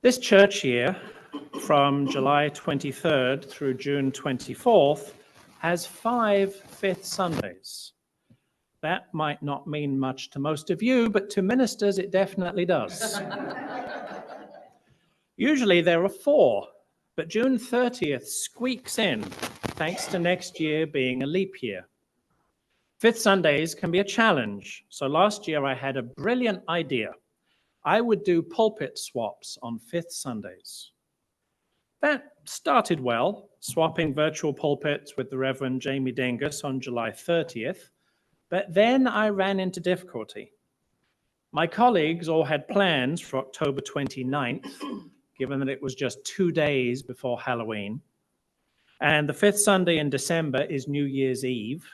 This church year, from July 23rd through June 24th, has 5 fifth Sundays. That might not mean much to most of you, but to ministers it definitely does. Usually there are 4, but June 30th squeaks in, thanks to next year being a leap year. Fifth Sundays can be a challenge, so last year I had a brilliant idea. I would do pulpit swaps on fifth Sundays. That started well, swapping virtual pulpits with the Reverend Jamie Dingus on July 30th, but then I ran into difficulty. My colleagues all had plans for October 29th, given that it was just 2 days before Halloween, and the fifth Sunday in December is New Year's Eve,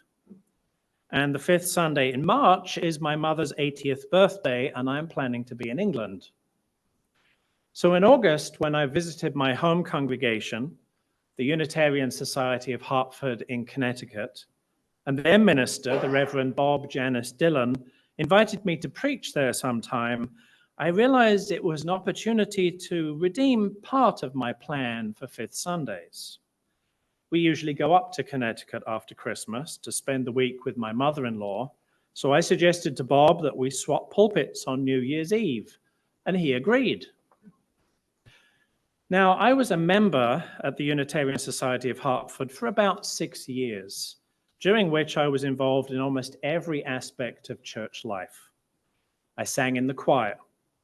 and the fifth Sunday in March is my mother's 80th birthday, and I'm planning to be in England. So in August, when I visited my home congregation, the Unitarian Society of Hartford in Connecticut, and their minister, the Reverend Bob Janice Dillon, invited me to preach there sometime, I realized it was an opportunity to redeem part of my plan for fifth Sundays. We usually go up to Connecticut after Christmas to spend the week with my mother-in-law, so I suggested to Bob that we swap pulpits on New Year's Eve, and he agreed. Now, I was a member at the Unitarian Society of Hartford for about 6 years, during which I was involved in almost every aspect of church life. I sang in the choir.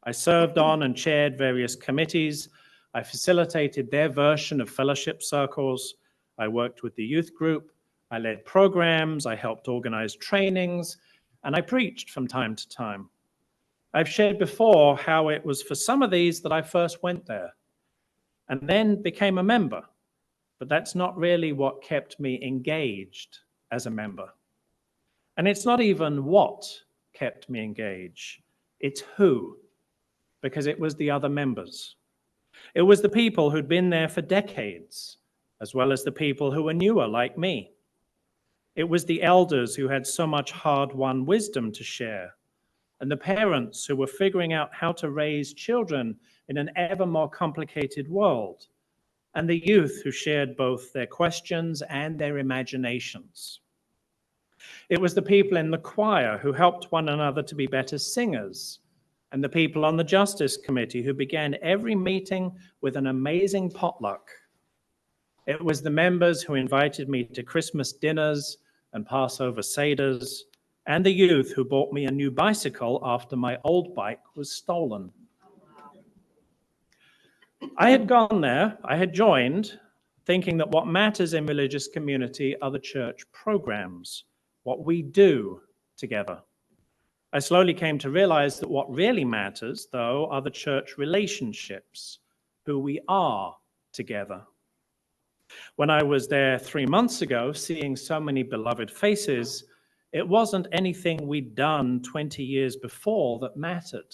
I served on and chaired various committees. I facilitated their version of fellowship circles. I worked with the youth group. I led programs. I helped organize trainings, and I preached from time to time. I've shared before how it was for some of these that I first went there and then became a member, but that's not really what kept me engaged as a member. And it's not even what kept me engaged, it's who, because it was the other members. It was the people who'd been there for decades, as well as the people who were newer like me. It was the elders who had so much hard-won wisdom to share, and the parents who were figuring out how to raise children in an ever more complicated world, and the youth who shared both their questions and their imaginations. It was the people in the choir who helped one another to be better singers, and the people on the Justice Committee who began every meeting with an amazing potluck. It was the members who invited me to Christmas dinners and Passover seders, and the youth who bought me a new bicycle after my old bike was stolen. I had gone there, I had joined, thinking that what matters in religious community are the church programs, what we do together. I slowly came to realize that what really matters, though, are the church relationships, who we are together. When I was there 3 months ago, seeing so many beloved faces, it wasn't anything we'd done 20 years before that mattered.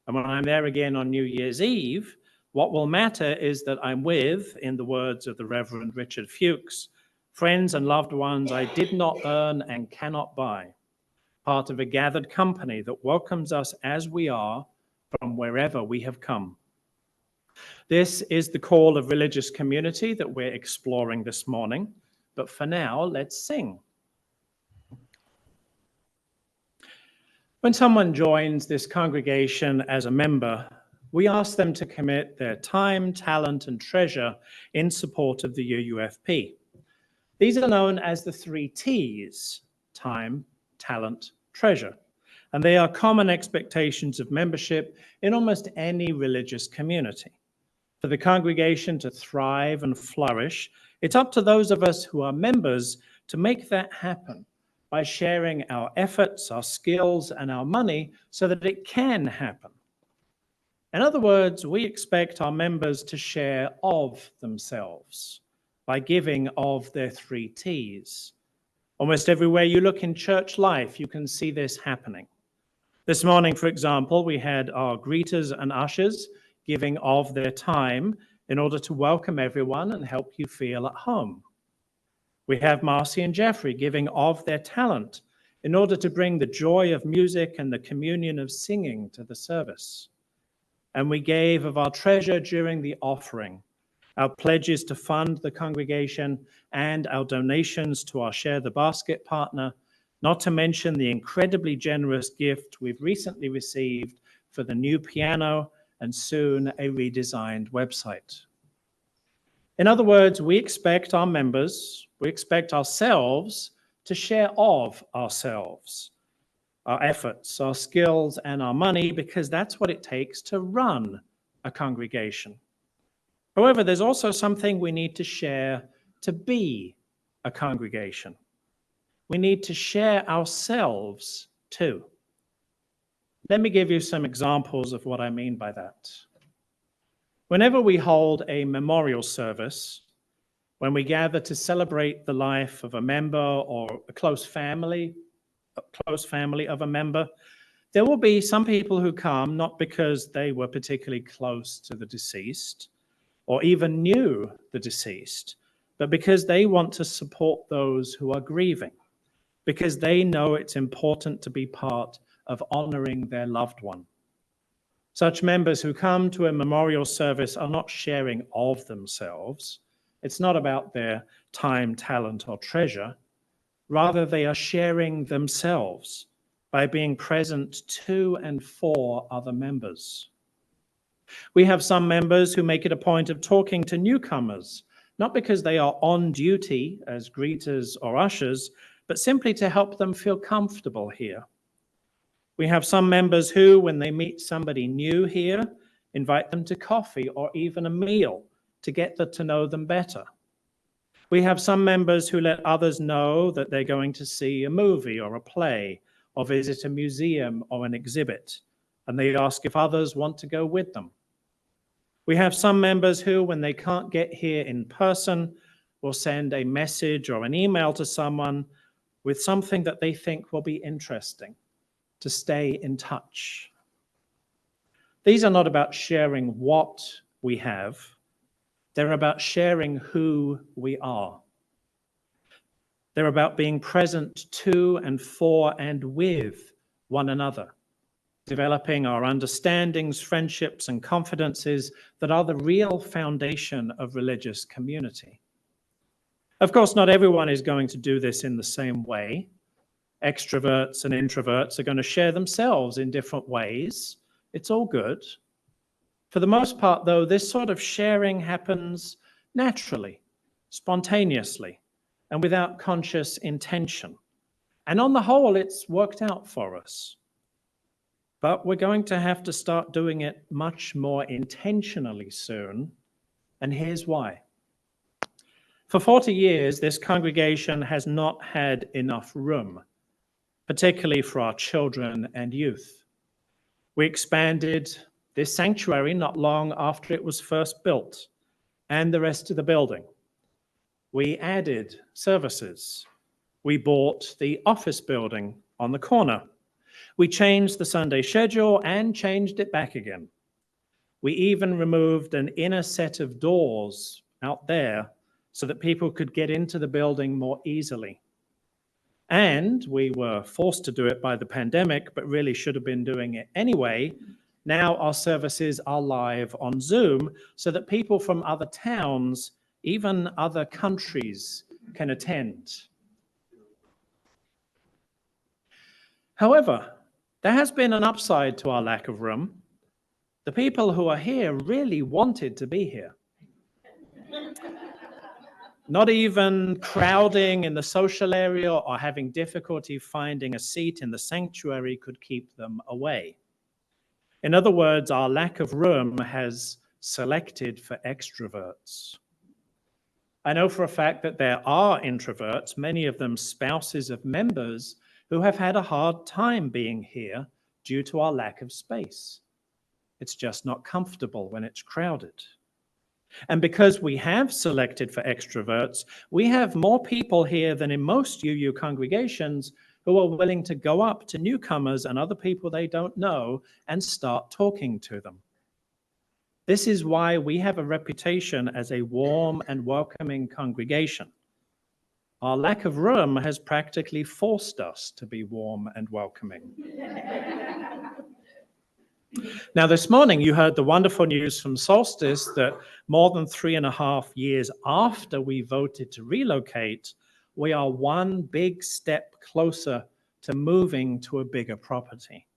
And when I'm there again on New Year's Eve, what will matter is that I'm with, in the words of the Reverend Richard Fuchs, friends and loved ones I did not earn and cannot buy, part of a gathered company that welcomes us as we are from wherever we have come. This is the call of religious community that we're exploring this morning, but for now, let's sing. When someone joins this congregation as a member, we ask them to commit their time, talent, and treasure in support of the UUFP. These are known as the 3 T's: time, talent, treasure, and they are common expectations of membership in almost any religious community. For the congregation to thrive and flourish, it's up to those of us who are members to make that happen by sharing our efforts, our skills, and our money so that it can happen. In other words, we expect our members to share of themselves by giving of their 3 T's. Almost everywhere you look in church life, you can see this happening. This morning, for example, we had our greeters and ushers giving of their time in order to welcome everyone and help you feel at home. We have Marcy and Jeffrey giving of their talent in order to bring the joy of music and the communion of singing to the service. and we gave of our treasure during the offering, our pledges to fund the congregation, and our donations to our Share the Basket partner, not to mention the incredibly generous gift we've recently received for the new piano and soon a redesigned website. In other words, we expect our members, we expect ourselves to share of ourselves, our efforts, our skills, and our money, because that's what it takes to run a congregation. However, there's also something we need to share to be a congregation. We need to share ourselves too. Let me give you some examples of what I mean by that. Whenever we hold a memorial service, when we gather to celebrate the life of a member or a close family of a member, there will be some people who come not because they were particularly close to the deceased or even knew the deceased, but because they want to support those who are grieving, because they know it's important to be part of honoring their loved one. Such members who come to a memorial service are not sharing of themselves. It's not about their time, talent, or treasure. Rather, they are sharing themselves by being present to and for other members. We have some members who make it a point of talking to newcomers, not because they are on duty as greeters or ushers, but simply to help them feel comfortable here. We have some members who, when they meet somebody new here, invite them to coffee or even a meal to get to know them better. We have some members who let others know that they're going to see a movie or a play or visit a museum or an exhibit, and they ask if others want to go with them. We have some members who, when they can't get here in person, will send a message or an email to someone with something that they think will be interesting, to stay in touch. These are not about sharing what we have. They're about sharing who we are. They're about being present to and for and with one another, developing our understandings, friendships, and confidences that are the real foundation of religious community. Of course, not everyone is going to do this in the same way. Extroverts and introverts are going to share themselves in different ways. It's all good. For the most part, though, this sort of sharing happens naturally, spontaneously, and without conscious intention. And on the whole, it's worked out for us. But we're going to have to start doing it much more intentionally soon, and here's why. For 40 years, this congregation has not had enough room, particularly for our children and youth. We expanded this sanctuary not long after it was first built, and the rest of the building. We added services. We bought the office building on the corner. We changed the Sunday schedule and changed it back again. We even removed an inner set of doors out there so that people could get into the building more easily. And we were forced to do it by the pandemic, but really should have been doing it anyway. Now our services are live on Zoom so that people from other towns, even other countries, can attend. However, there has been an upside to our lack of room. The people who are here really wanted to be here. Not even crowding in the social area or having difficulty finding a seat in the sanctuary could keep them away. In other words, our lack of room has selected for extroverts. I know for a fact that there are introverts, many of them spouses of members, who have had a hard time being here due to our lack of space. It's just not comfortable when it's crowded. And because we have selected for extroverts, we have more people here than in most UU congregations who are willing to go up to newcomers and other people they don't know and start talking to them. This is why we have a reputation as a warm and welcoming congregation. Our lack of room has practically forced us to be warm and welcoming. Now, this morning, you heard the wonderful news from Solstice that more than 3.5 years after we voted to relocate, we are one big step closer to moving to a bigger property.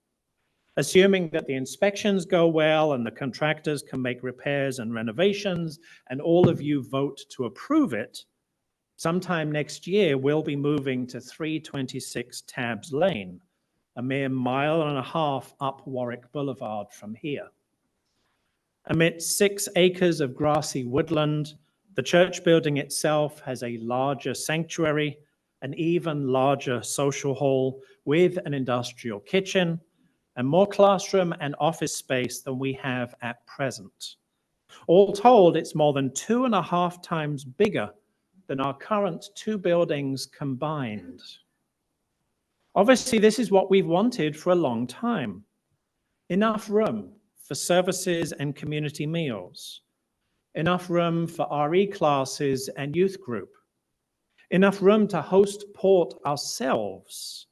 Assuming that the inspections go well and the contractors can make repairs and renovations, and all of you vote to approve it, sometime next year, we'll be moving to 326 Tabbs Lane, a mere 1.5 miles up Warwick Boulevard from here. Amidst 6 acres of grassy woodland, the church building itself has a larger sanctuary, an even larger social hall with an industrial kitchen, and more classroom and office space than we have at present. All told, it's more than 2.5 times bigger than our current 2 buildings combined. Obviously, this is what we've wanted for a long time. Enough room for services and community meals. Enough room for RE classes and youth group. Enough room to host port ourselves.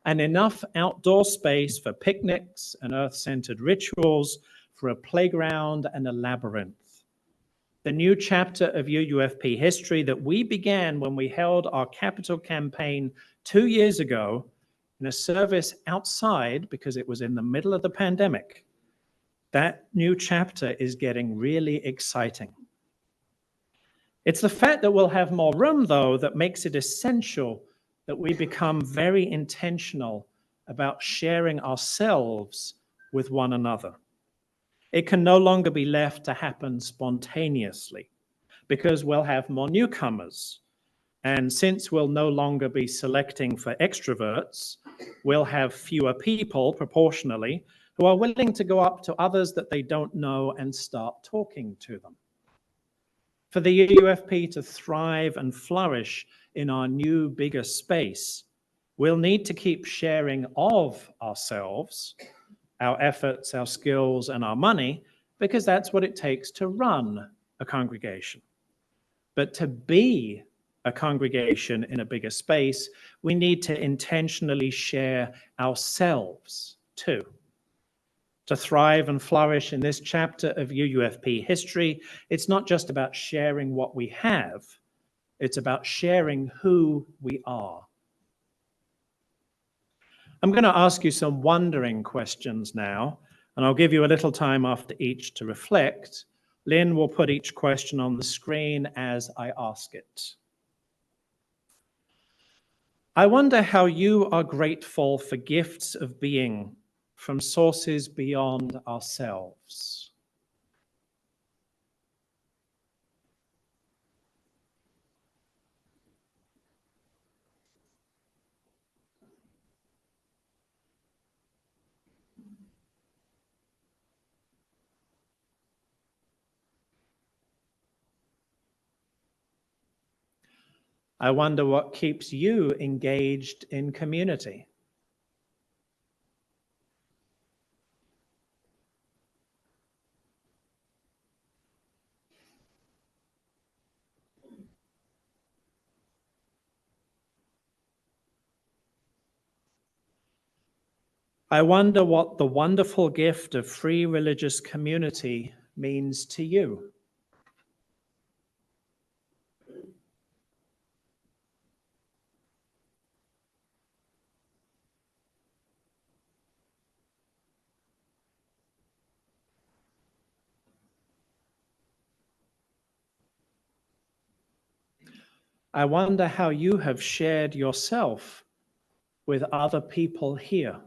And enough outdoor space for picnics and earth-centered rituals, for a playground and a labyrinth. The new chapter of UUFP history that we began when we held our capital campaign 2 years ago in a service outside because it was in the middle of the pandemic. That new chapter is getting really exciting. It's the fact that we'll have more room, though, that makes it essential that we become very intentional about sharing ourselves with one another. It can no longer be left to happen spontaneously because we'll have more newcomers. And since we'll no longer be selecting for extroverts, we'll have fewer people proportionally who are willing to go up to others that they don't know and start talking to them. For the UUFP to thrive and flourish in our new, bigger space, we'll need to keep sharing of ourselves, our efforts, our skills, and our money, because that's what it takes to run a congregation. But to be a congregation in a bigger space, we need to intentionally share ourselves too. To thrive and flourish in this chapter of UUFP history, it's not just about sharing what we have, it's about sharing who we are. I'm going to ask you some wondering questions now, and I'll give you a little time after each to reflect. Lynn will put each question on the screen as I ask it. I wonder how you are grateful for gifts of being from sources beyond ourselves. I wonder what keeps you engaged in community. I wonder what the wonderful gift of free religious community means to you. I wonder how you have shared yourself with other people here.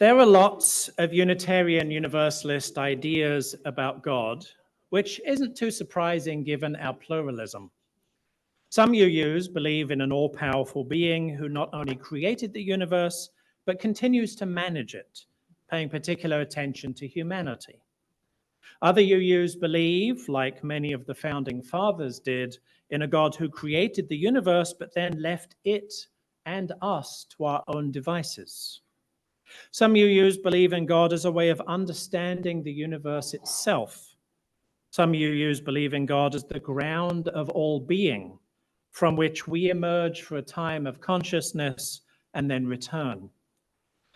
There are lots of Unitarian Universalist ideas about God, which isn't too surprising given our pluralism. Some UUs believe in an all-powerful being who not only created the universe, but continues to manage it, paying particular attention to humanity. Other UUs believe, like many of the founding fathers did, in a God who created the universe, but then left it and us to our own devices. Some UUs believe in God as a way of understanding the universe itself. Some UUs believe in God as the ground of all being, from which we emerge for a time of consciousness and then return.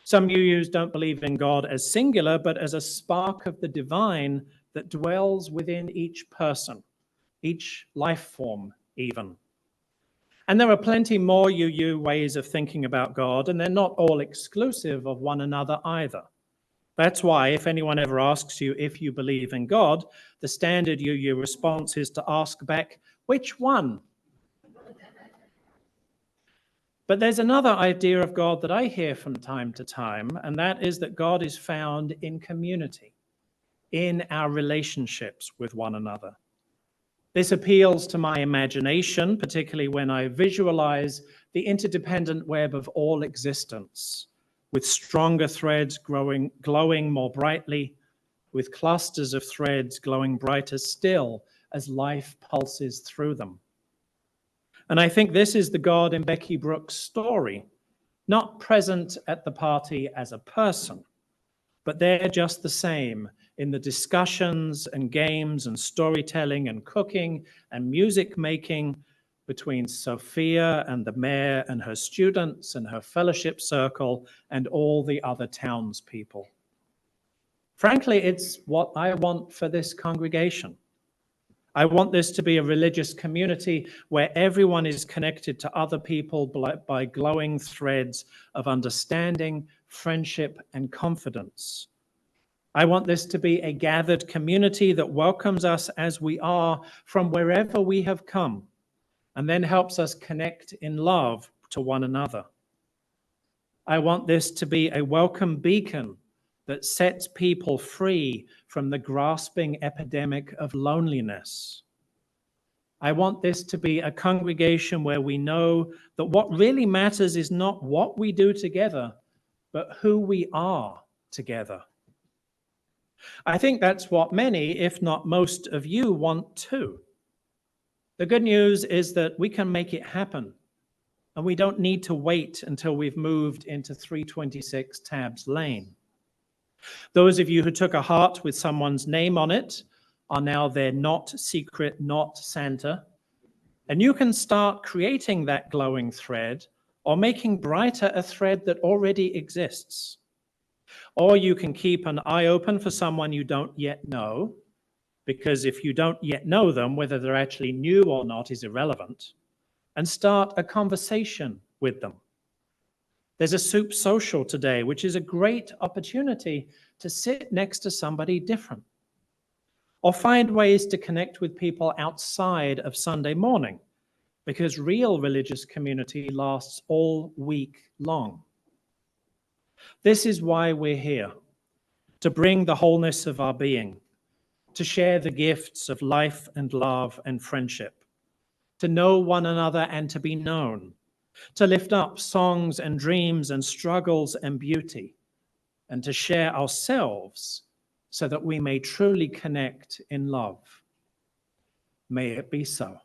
Some UUs don't believe in God as singular, but as a spark of the divine that dwells within each person, each life form even. And there are plenty more UU ways of thinking about God, and they're not all exclusive of one another either. That's why if anyone ever asks you if you believe in God, the standard UU response is to ask back, which one? But there's another idea of God that I hear from time to time, and that is that God is found in community, in our relationships with one another. This appeals to my imagination, particularly when I visualize the interdependent web of all existence, with stronger threads glowing more brightly, with clusters of threads glowing brighter still as life pulses through them. And I think this is the God in Becky Brooks' story, not present at the party as a person, but they're just the same in the discussions and games and storytelling and cooking and music making between Sophia and the mayor and her students and her fellowship circle and all the other townspeople. Frankly, it's what I want for this congregation. I want this to be a religious community where everyone is connected to other people by glowing threads of understanding, friendship, and confidence. I want this to be a gathered community that welcomes us as we are from wherever we have come, and then helps us connect in love to one another. I want this to be a welcome beacon that sets people free from the grasping epidemic of loneliness. I want this to be a congregation where we know that what really matters is not what we do together, but who we are together. I think that's what many, if not most of you, want too. The good news is that we can make it happen, and we don't need to wait until we've moved into 326 Tabbs Lane. Those of you who took a heart with someone's name on it are now their not secret, not Santa. And you can start creating that glowing thread or making brighter a thread that already exists. Or you can keep an eye open for someone you don't yet know, because if you don't yet know them, whether they're actually new or not is irrelevant, and start a conversation with them. There's a soup social today, which is a great opportunity to sit next to somebody different, or find ways to connect with people outside of Sunday morning, because real religious community lasts all week long. This is why we're here, to bring the wholeness of our being, to share the gifts of life and love and friendship, to know one another and to be known, to lift up songs and dreams and struggles and beauty, and to share ourselves so that we may truly connect in love. May it be so.